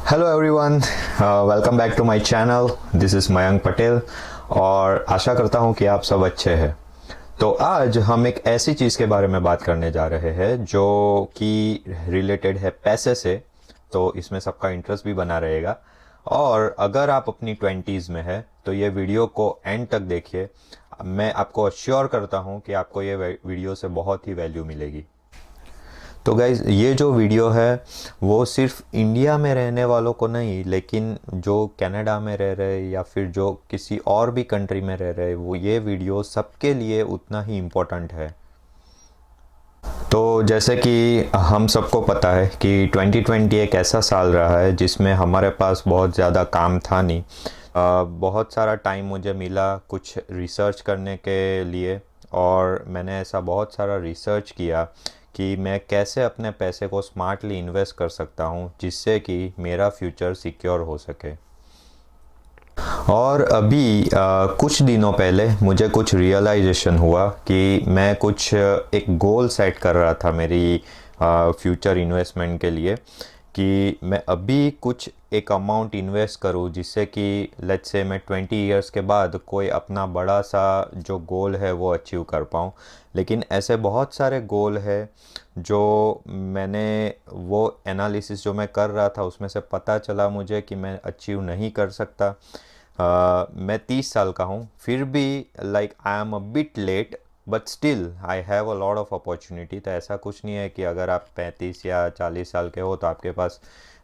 Hello everyone, welcome back to my channel. This is Mayank Patel और आशा करता हूँ कि आप सब अच्छे हैं। तो आज हम एक ऐसी चीज़ के बारे में बात करने जा रहे हैं जो कि रिलेटेड है पैसे से। तो इसमें सबका इंटरेस्ट भी बना रहेगा। और अगर आप अपनी ट्वेंटीज़ में है तो ये वीडियो को एंड तक देखिए। मैं आपको अश्योर करता हूँ कि आपको ये वीडियो से बहुत ही वैल्यू मिलेगी। तो गाइज़, ये जो वीडियो है वो सिर्फ इंडिया में रहने वालों को नहीं, लेकिन जो कनाडा में रह रहे या फिर जो किसी और भी कंट्री में रह रहे, वो ये वीडियो सबके लिए उतना ही इम्पोर्टेंट है। तो जैसे कि हम सबको पता है कि 2020 एक ऐसा साल रहा है जिसमें हमारे पास बहुत ज़्यादा काम था नहीं। बहुत सारा टाइम मुझे मिला कुछ रिसर्च करने के लिए, और मैंने ऐसा बहुत सारा रिसर्च किया कि मैं कैसे अपने पैसे को स्मार्टली इन्वेस्ट कर सकता हूँ जिससे कि मेरा फ्यूचर सिक्योर हो सके। और अभी कुछ दिनों पहले मुझे कुछ रियलाइजेशन हुआ कि मैं कुछ एक गोल सेट कर रहा था मेरी फ्यूचर इन्वेस्टमेंट के लिए, कि मैं अभी कुछ एक अमाउंट इन्वेस्ट करूं जिससे कि लेट्स से मैं 20 इयर्स के बाद कोई अपना बड़ा सा जो गोल है वो अचीव कर पाऊं। लेकिन ऐसे बहुत सारे गोल है जो मैंने वो एनालिसिस जो मैं कर रहा था उसमें से पता चला मुझे कि मैं अचीव नहीं कर सकता। मैं 30 साल का हूँ, फिर भी like I am a bit late, but still I have a lot of opportunity. तो ऐसा कुछ नहीं है कि अगर आप 35 या 40 साल के हो तो आपके पास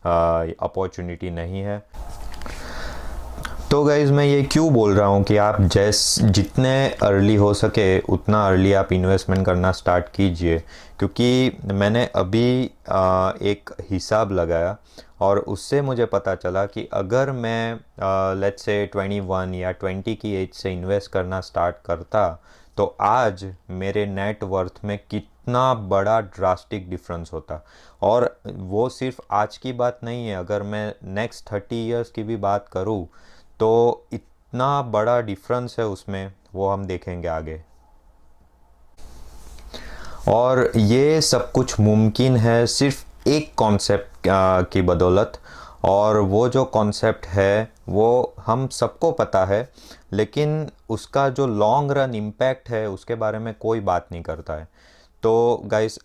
अपॉर्चुनिटी नहीं है। तो गाइज़, मैं ये क्यों बोल रहा हूँ कि आप जितने अर्ली हो सके उतना अर्ली आप इन्वेस्टमेंट करना स्टार्ट कीजिए, क्योंकि मैंने अभी एक हिसाब लगाया और उससे मुझे पता चला कि अगर मैं लेट्स से 21 या 20 की एज से इन्वेस्ट करना स्टार्ट करता तो आज मेरे नेट वर्थ में कितना बड़ा ड्रास्टिक डिफरेंस होता। और वो सिर्फ आज की बात नहीं है, अगर मैं नेक्स्ट 30 इयर्स की भी बात करूँ तो इतना बड़ा डिफरेंस है उसमें, वो हम देखेंगे आगे। और ये सब कुछ मुमकिन है सिर्फ एक कॉन्सेप्ट की बदौलत। और वो जो कॉन्सेप्ट है वो हम सबको पता है, लेकिन उसका जो लॉन्ग रन इम्पैक्ट है उसके बारे में कोई बात नहीं करता है। तो गाइस,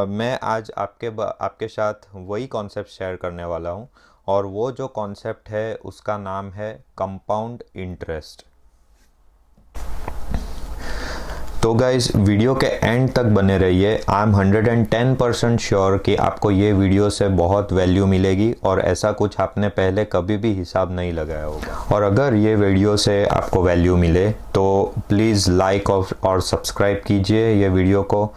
मैं आज आपके साथ वही कॉन्सेप्ट शेयर करने वाला हूँ, और वो जो कॉन्सेप्ट है उसका नाम है कंपाउंड इंटरेस्ट। तो गाइस, वीडियो के एंड तक बने रहिए। आई एम 110% श्योर कि आपको ये वीडियो से बहुत वैल्यू मिलेगी, और ऐसा कुछ आपने पहले कभी भी हिसाब नहीं लगाया होगा। और अगर ये वीडियो से आपको वैल्यू मिले तो प्लीज़ लाइक और सब्सक्राइब कीजिए ये वीडियो को।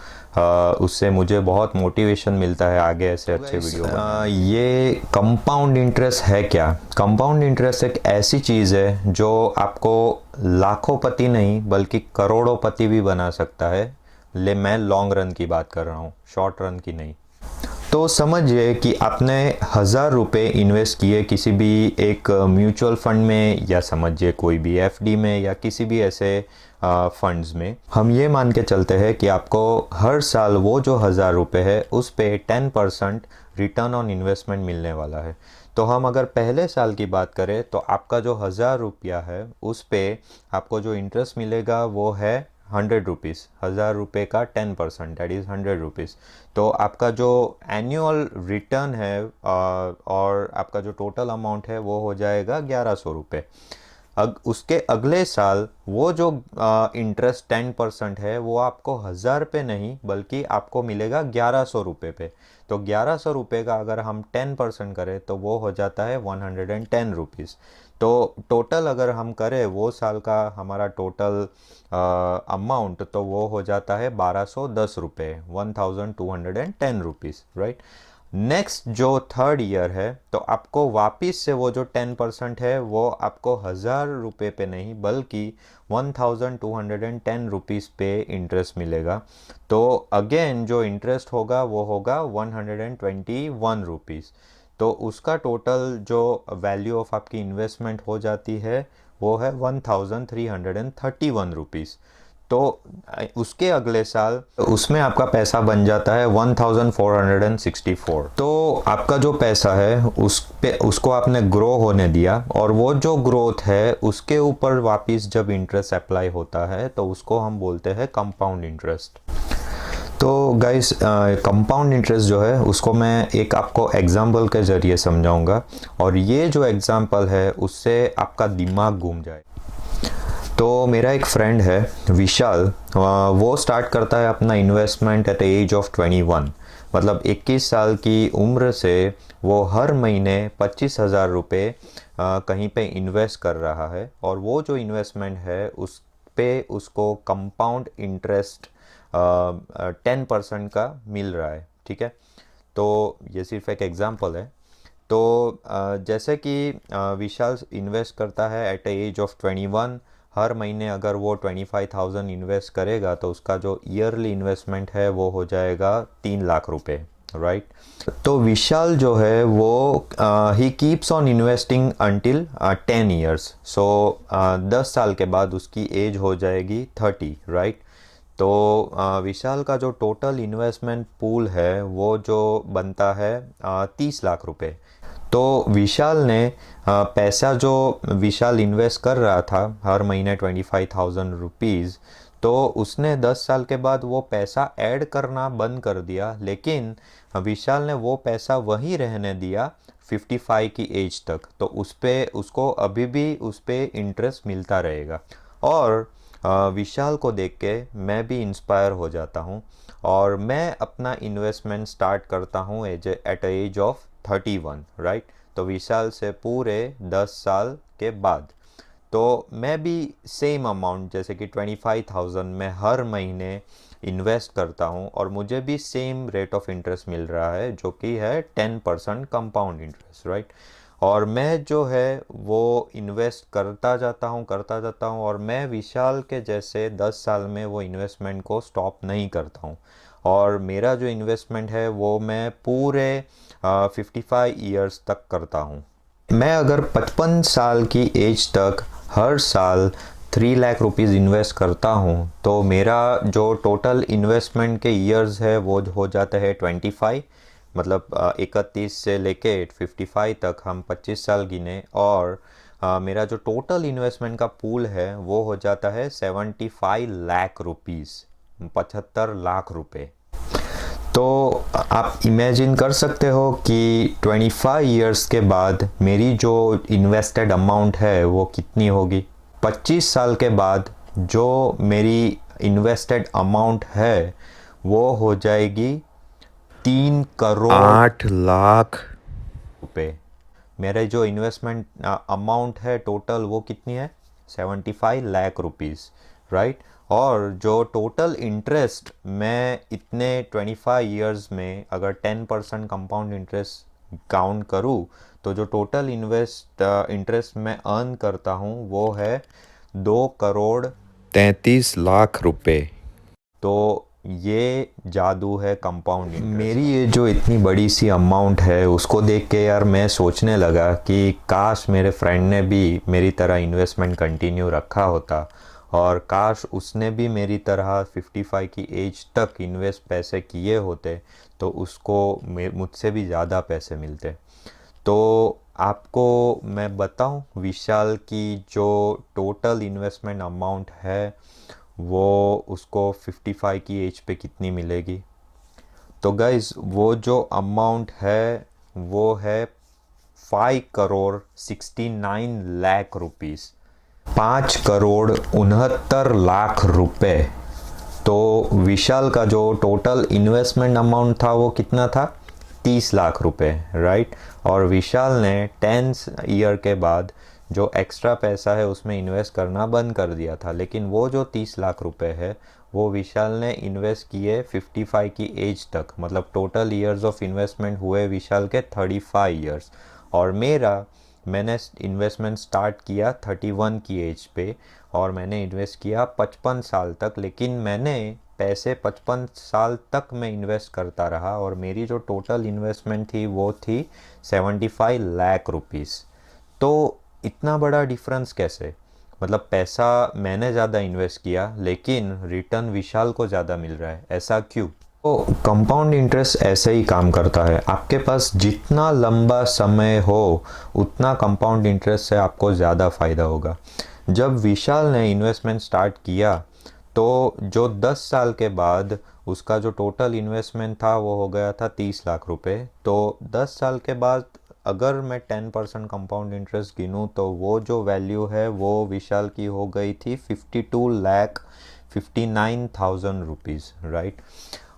उससे मुझे बहुत मोटिवेशन मिलता है आगे ऐसे अच्छे वीडियो ये कंपाउंड इंटरेस्ट है क्या? कंपाउंड इंटरेस्ट एक ऐसी चीज़ है जो आपको लाखोंपति नहीं बल्कि करोड़ोंपति भी बना सकता है। मैं लॉन्ग रन की बात कर रहा हूँ, शॉर्ट रन की नहीं। तो समझिए कि आपने 1,000 रुपये इन्वेस्ट किए किसी भी एक म्यूचुअल फंड में, या समझिए कोई भी एफडी में या किसी भी ऐसे फंड्स में। हम ये मान के चलते हैं कि आपको हर साल वो जो 1,000 रुपये है उस पे 10% रिटर्न ऑन इन्वेस्टमेंट मिलने वाला है। तो हम अगर पहले साल की बात करें तो आपका जो 1,000 रुपया है उस पे आपको जो इंटरेस्ट मिलेगा वो है 100 रुपीज़। 1,000 रुपये का 10%, दैट इज़ 100 रुपीज़। तो आपका जो एनुअल रिटर्न है और आपका जो टोटल अमाउंट है वो हो जाएगा 1,100 रुपये। उसके अगले साल वो जो इंटरेस्ट 10% है वो आपको 1,000 पे नहीं बल्कि आपको मिलेगा 1,100 रुपये पे। तो 1,100 रुपये का अगर हम 10% करें तो वो हो जाता है 110 रुपीज़। तो टोटल अगर हम करें वो साल का हमारा टोटल अमाउंट, तो वो हो जाता है 1,210 रुपये, 1,210 रुपीज़, राइट। नेक्स्ट जो थर्ड ईयर है तो आपको वापस से वो जो 10% है वो आपको 1,000 रुपये पे नहीं बल्कि 1,210 रुपीज़ पे इंटरेस्ट मिलेगा। तो अगेन जो इंटरेस्ट होगा वो होगा 121 रुपीज़। तो उसका टोटल जो वैल्यू ऑफ आपकी इन्वेस्टमेंट हो जाती है वो है 1,331 रुपीज़। तो उसके अगले साल उसमें आपका पैसा बन जाता है 1464। तो आपका जो पैसा है उसको आपने ग्रो होने दिया, और वो जो ग्रोथ है उसके ऊपर वापस जब इंटरेस्ट अप्लाई होता है तो उसको हम बोलते हैं कंपाउंड इंटरेस्ट। तो गाइस, कंपाउंड इंटरेस्ट जो है उसको मैं एक आपको एग्जाम्पल के ज़रिए समझाऊंगा, और ये जो एग्जाम्पल है उससे आपका दिमाग घूम जाए। तो मेरा एक फ्रेंड है विशाल, वो स्टार्ट करता है अपना investment at the age of 21। मतलब 21 साल की उम्र से वो हर महीने 25,000 रुपये कहीं पे इन्वेस्ट कर रहा है, और वो जो इन्वेस्टमेंट है उस पे उसको कंपाउंड इंटरेस्ट 10% का मिल रहा है। ठीक है, तो ये सिर्फ एक एग्जांपल है। तो जैसे कि विशाल इन्वेस्ट करता है एट द एज ऑफ 21, हर महीने अगर वो 25,000 इन्वेस्ट करेगा तो उसका जो ईयरली इन्वेस्टमेंट है वो हो जाएगा 3 लाख रुपए, राइट। तो विशाल जो है वो ही keeps on investing until 10 years. So 10 साल के बाद उसकी एज हो जाएगी 30, राइट। तो विशाल का जो टोटल इन्वेस्टमेंट पूल है वो जो बनता है 30 लाख रुपए। तो विशाल ने पैसा जो विशाल इन्वेस्ट कर रहा था हर महीने 25,000 रुपीज़, तो उसने 10 साल के बाद वो पैसा ऐड करना बंद कर दिया, लेकिन विशाल ने वो पैसा वहीं रहने दिया 55 की एज तक। तो उसको अभी भी उस पे इंटरेस्ट मिलता रहेगा। और विशाल को देख के मैं भी इंस्पायर हो जाता हूँ, और मैं अपना इन्वेस्टमेंट स्टार्ट करता हूँ at the age of 31, right. तो विशाल से पूरे 10 साल के बाद तो मैं भी सेम अमाउंट जैसे कि 25,000 में हर महीने इन्वेस्ट करता हूँ, और मुझे भी सेम रेट ऑफ इंटरेस्ट मिल रहा है जो कि है 10% कंपाउंड इंटरेस्ट, राइट। और मैं जो है वो इन्वेस्ट करता जाता हूँ, और मैं विशाल के जैसे 10 साल में वो इन्वेस्टमेंट को स्टॉप नहीं करता हूँ। और मेरा जो इन्वेस्टमेंट है वो मैं पूरे 55 ईयर्स तक करता हूँ। मैं अगर 55 साल की एज तक हर साल 3 लाख रुपीज़ इन्वेस्ट करता हूँ तो मेरा जो टोटल इन्वेस्टमेंट के ईयर्स है वो हो जाते हैं 25। मतलब 31 से लेके 55 तक हम 25 साल गिने, और मेरा जो टोटल इन्वेस्टमेंट का पूल है वो हो जाता है 75 लाख रुपीज़, 75 लाख रुपए। तो आप इमेजिन कर सकते हो कि 25 इयर्स के बाद मेरी जो इन्वेस्टेड अमाउंट है वो कितनी होगी। 25 साल के बाद जो मेरी इन्वेस्टेड अमाउंट है वो हो जाएगी 3 करोड़ 8 लाख रुपए। मेरे जो इन्वेस्टमेंट अमाउंट है टोटल वो कितनी है, 75 लाख रुपीज़, राइट। और जो टोटल इंटरेस्ट मैं इतने 25 इयर्स में अगर 10% कंपाउंड इंटरेस्ट काउंट करूँ तो जो टोटल इंटरेस्ट मैं अर्न करता हूँ वो है 2 करोड़ 33 लाख रुपए। तो ये जादू है कंपाउंड इंटरेस्ट। मेरी ये जो इतनी बड़ी सी अमाउंट है उसको देख के यार मैं सोचने लगा कि काश मेरे फ्रेंड ने भी मेरी तरह इन्वेस्टमेंट कंटिन्यू रखा होता, और काश उसने भी मेरी तरह 55 की एज तक इन्वेस्ट पैसे किए होते तो उसको मुझसे भी ज़्यादा पैसे मिलते। तो आपको मैं बताऊं, विशाल की जो टोटल इन्वेस्टमेंट अमाउंट है वो उसको 55 की एज पे कितनी मिलेगी। तो गाइज वो जो अमाउंट है वो है 5 करोड़ 69 लाख रुपीज़, 5 करोड़ 69 लाख रुपए। तो विशाल का जो टोटल इन्वेस्टमेंट अमाउंट था वो कितना था, 30 लाख रुपए, राइट। और विशाल ने 10 ईयर के बाद जो एक्स्ट्रा पैसा है उसमें इन्वेस्ट करना बंद कर दिया था, लेकिन वो जो 30 लाख रुपए है वो विशाल ने इन्वेस्ट किए 55 की एज तक। मतलब टोटल ईयर्स ऑफ इन्वेस्टमेंट हुए विशाल के 35 ईयर्स, और मैंने इन्वेस्टमेंट स्टार्ट किया 31 की एज पे, और मैंने इन्वेस्ट किया 55 साल तक। लेकिन मैंने पैसे 55 साल तक मैं इन्वेस्ट करता रहा, और मेरी जो टोटल इन्वेस्टमेंट थी वो थी 75 लाख रुपीज़। तो इतना बड़ा डिफरेंस कैसे, मतलब पैसा मैंने ज़्यादा इन्वेस्ट किया लेकिन रिटर्न विशाल को ज़्यादा मिल रहा है, ऐसा क्यों? तो कंपाउंड इंटरेस्ट ऐसे ही काम करता है, आपके पास जितना लंबा समय हो उतना कंपाउंड इंटरेस्ट से आपको ज़्यादा फ़ायदा होगा। जब विशाल ने इन्वेस्टमेंट स्टार्ट किया तो जो 10 साल के बाद उसका जो टोटल इन्वेस्टमेंट था वो हो गया था 30 लाख रुपए। तो 10 साल के बाद अगर मैं 10% कंपाउंड इंटरेस्ट गिनूँ तो वो जो वैल्यू है वो विशाल की हो गई थी 52,59,000 रुपीज़, राइट।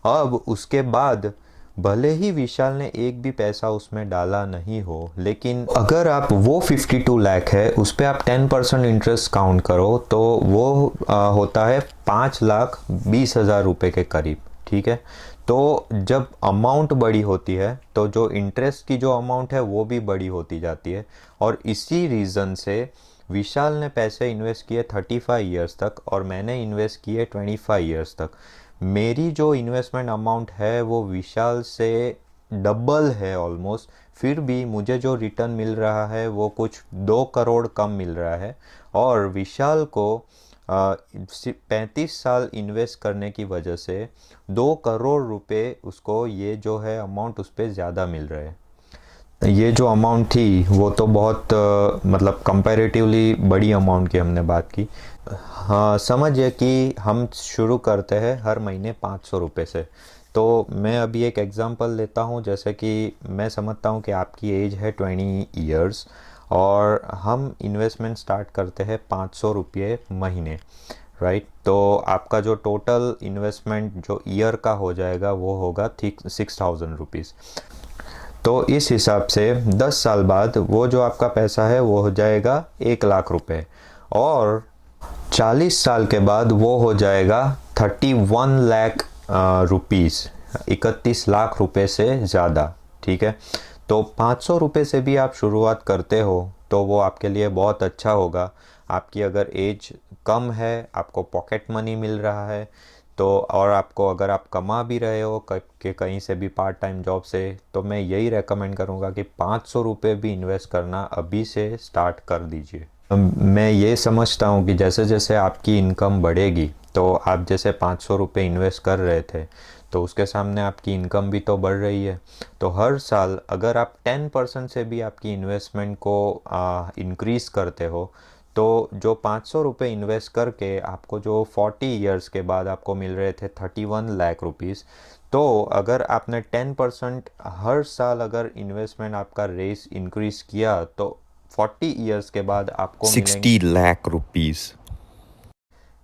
अब उसके बाद भले ही विशाल ने एक भी पैसा उसमें डाला नहीं हो, लेकिन अगर आप वो 52 लाख है उस पर आप 10% इंटरेस्ट काउंट करो तो वो होता है 5,20,000 रुपये के करीब, ठीक है। तो जब अमाउंट बड़ी होती है तो जो इंटरेस्ट की जो अमाउंट है वो भी बड़ी होती जाती है, और इसी रीज़न से विशाल ने पैसे इन्वेस्ट किए 35 ईयर्स तक और मैंने इन्वेस्ट किए 25 ईयर्स तक। मेरी जो इन्वेस्टमेंट अमाउंट है वो विशाल से डबल है ऑलमोस्ट, फिर भी मुझे जो रिटर्न मिल रहा है वो कुछ 2 करोड़ कम मिल रहा है, और विशाल को 35 साल इन्वेस्ट करने की वजह से 2 करोड़ रुपए उसको ये जो है अमाउंट उस पर ज़्यादा मिल रहा है। ये जो अमाउंट थी वो तो बहुत मतलब कंपैरेटिवली बड़ी अमाउंट की हमने बात की। हाँ, समझिए कि हम शुरू करते हैं हर महीने 500 रुपये से। तो मैं अभी एक एग्ज़ाम्पल लेता हूँ, जैसे कि मैं समझता हूँ कि आपकी एज है 20 ईयर्स और हम इन्वेस्टमेंट स्टार्ट करते हैं 500 रुपये महीने, राइट। तो आपका जो टोटल इन्वेस्टमेंट जो ईयर का हो जाएगा वो होगा 6,000 रुपीज़। तो इस हिसाब से 10 साल बाद वो जो आपका पैसा है वो हो जाएगा 1,00,000 रुपये, और 40 साल के बाद वो हो जाएगा 31 लाख रुपीज़, 31 लाख रुपए से ज़्यादा, ठीक है। तो 500 रुपये से भी आप शुरुआत करते हो तो वो आपके लिए बहुत अच्छा होगा। आपकी अगर एज कम है, आपको पॉकेट मनी मिल रहा है तो, और आपको अगर आप कमा भी रहे हो कि कहीं से भी पार्ट टाइम जॉब से, तो मैं यही रेकमेंड करूँगा कि 500 रुपये भी इन्वेस्ट करना अभी से स्टार्ट कर दीजिए। मैं ये समझता हूँ कि जैसे जैसे आपकी इनकम बढ़ेगी, तो आप जैसे 500 रुपये इन्वेस्ट कर रहे थे तो उसके सामने आपकी इनकम भी तो बढ़ रही है। तो हर साल अगर आप 10% से भी आपकी इन्वेस्टमेंट को इंक्रीज़ करते हो तो जो 500 रुपये इन्वेस्ट करके आपको जो 40 ईयर्स के बाद आपको मिल रहे थे 31 लाख रुपीज़, तो अगर आपने 10% हर साल अगर इन्वेस्टमेंट आपका रेस इंक्रीज़ किया तो 40 ईयर्स के बाद आपको मिलेंगे 60 lakh rupees.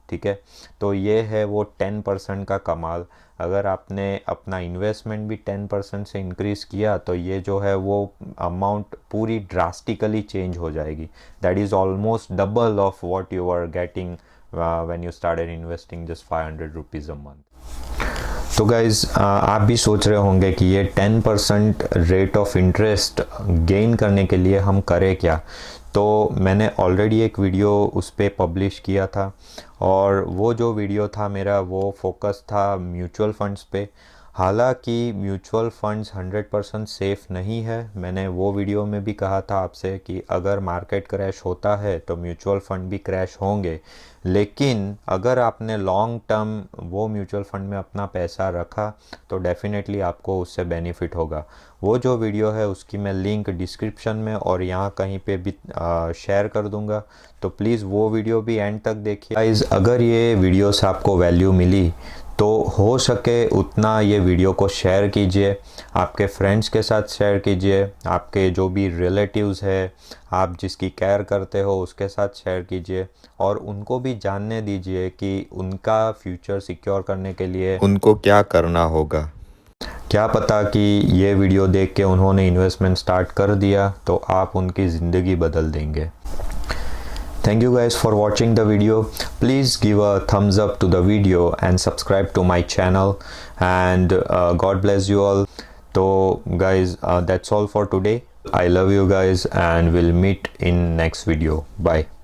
ठीक है। तो ये है वो 10% का कमाल। अगर आपने अपना इन्वेस्टमेंट भी 10% से इंक्रीज़ किया तो ये जो है वो अमाउंट पूरी ड्रास्टिकली चेंज हो जाएगी। That is almost double of what you are getting when you started investing just 500 rupees a month. तो गाइज़ आप भी सोच रहे होंगे कि ये 10% रेट ऑफ इंटरेस्ट गेन करने के लिए हम करें क्या। तो मैंने ऑलरेडी एक वीडियो उस पर पब्लिश किया था, और वो जो वीडियो था मेरा वो फोकस था म्यूचुअल फंड्स पे। हालांकि म्यूचुअल फंड्स 100% सेफ़ नहीं है। मैंने वो वीडियो में भी कहा था आपसे कि अगर मार्केट क्रैश होता है तो म्यूचुअल फंड भी क्रैश होंगे, लेकिन अगर आपने लॉन्ग टर्म वो म्यूचुअल फंड में अपना पैसा रखा तो डेफिनेटली आपको उससे बेनिफिट होगा। वो जो वीडियो है उसकी मैं लिंक डिस्क्रिप्शन में और यहाँ कहीं पे भी शेयर कर दूँगा, तो प्लीज़ वो वीडियो भी एंड तक देखिए। गाइस, अगर ये वीडियो से आपको वैल्यू मिली तो हो सके उतना ये वीडियो को शेयर कीजिए, आपके फ्रेंड्स के साथ शेयर कीजिए, आपके जो भी रिलेटिव्स है, आप जिसकी केयर करते हो उसके साथ शेयर कीजिए, और उनको भी जानने दीजिए कि उनका फ्यूचर सिक्योर करने के लिए उनको क्या करना होगा। क्या पता कि ये वीडियो देख के उन्होंने इन्वेस्टमेंट स्टार्ट कर दिया तो आप उनकी ज़िंदगी बदल देंगे। Thank you guys for watching the video. Please give a thumbs up to the video and subscribe to my channel, and God bless you all. So guys, that's all for today. I love you guys and we'll meet in next video. Bye.